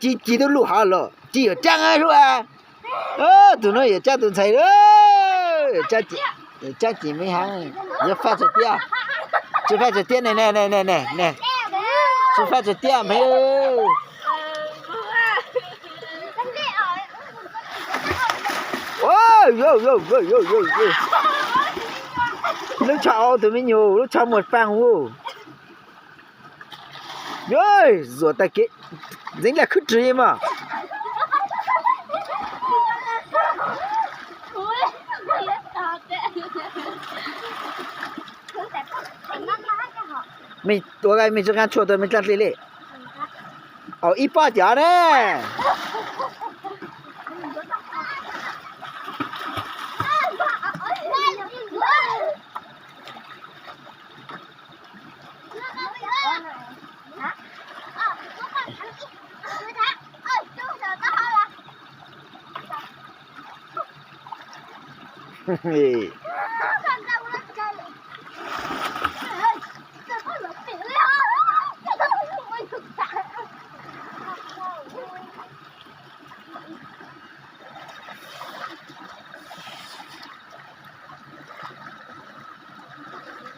chỉ都录好了，只有这样是吧？tụi nó也cha tụi thầy đó, cha chỉ mấy hàng, giờ phát trực tiếp, chưa phát trực tiếp này, chưa phát trực tiếp mấy ơi. Yo. Lúc chào tụi mình nhiều, lúc chào một phang vô. Rồi, rồi ta kia, dính là khứt gì mà. Mình tôi cái mình cho ăn chuột rồi mình chặt lì. Ít ba giá đấy.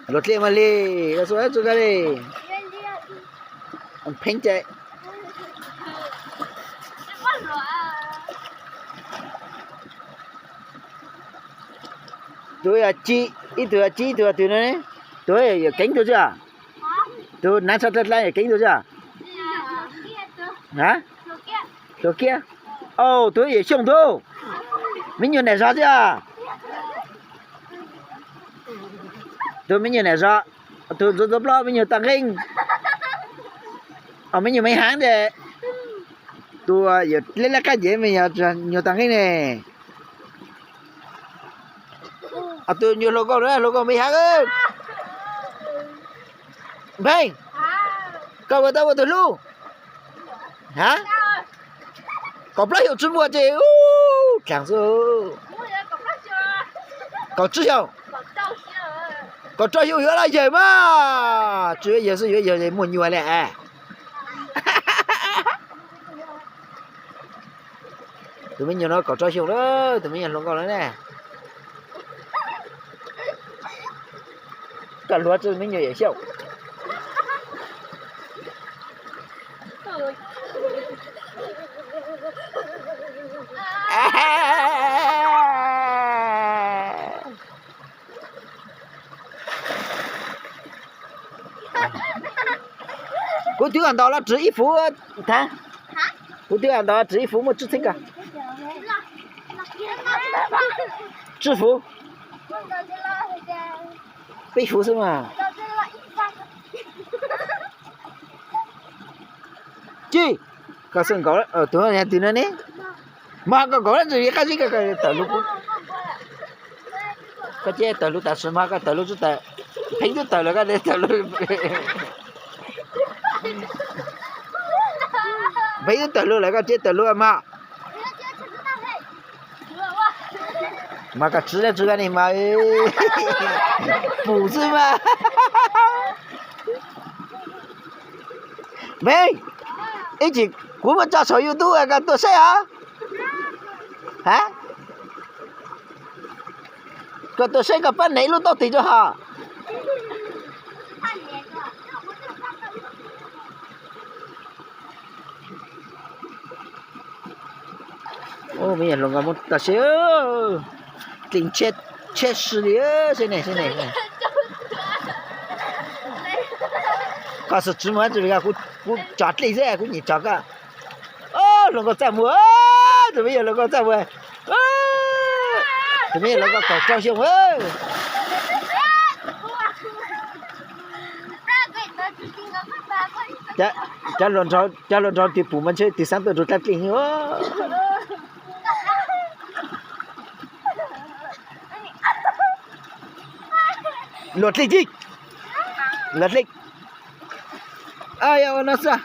Lột lên mà đi, nó xuống cái đi. Ông phanh chạy. Tôi ít tuổi từ này, tôi cánh tôi chưa? Tôi nãy sao thật lại cánh tôi chưa? Hả? Tôi kia? Tôi ở xong thôi. Mình nhìn này sao chưa? Tôi mới nhìn này sao? Tôi lo mình nhiều tăng hình. Mình nhiều mấy tháng đấy. Tôi giờ lấy lá cái gì mình nhiều tăng hình này. Tôi nhiều logo mấy tháng ơi. Vậy cậu vào đâu tôi luôn hả? Cậu lấy hiệu chuẩn mua chứ? Chẳng rồi. Cậu chưa hiểu? Cậu cho hiểu là gì mà? Chứ giờ是giờ muốn nhiều lẹ. Tụi mình nhiều nói cậu cho hiểu đó, tụi mình nhận luôn cậu đấy nè. Cả lúa tụi mình nhiều dễ hiểu. Cô tiêu ăn đó là chỉ ít phút thà. Cô tiêu ăn đó chỉ ít phút một chút thích cả. Chỉ phút. Bị phút sao mà? Chị, có sừng có ở tôi nhà từ nơi này. Mà có gì cái gì cái tờ lúc cái chế tờ lúc ta xem mà cái tờ lúc chúng ta hình như tờ là cái tờ lúc bây giờ tờ lúc là cái chế tờ lúc mà cái chữ là chữ cái này mà phụ chứ mà mấy ý chị của mình cho số YouTube cái tôi sẽ hả? Cái tôi sẽ gặp bạn này luôn tao tí cho hả? Bây giờ lòng một ta sẽ tình chết xử lý thế này. Có sự chú mà chỉ là cũng chặt lấy thế cũng nhỉ chặt cả. Lòng có chạm mua. Rồi bây giờ lòng có chạm mua. Rồi bây giờ lòng có cỏ trao xiông ơi. Cha lần sau thì phụ mình chơi thì sáng tôi rồi chặt lấy nữa. Lột lịch. Ai nó sao?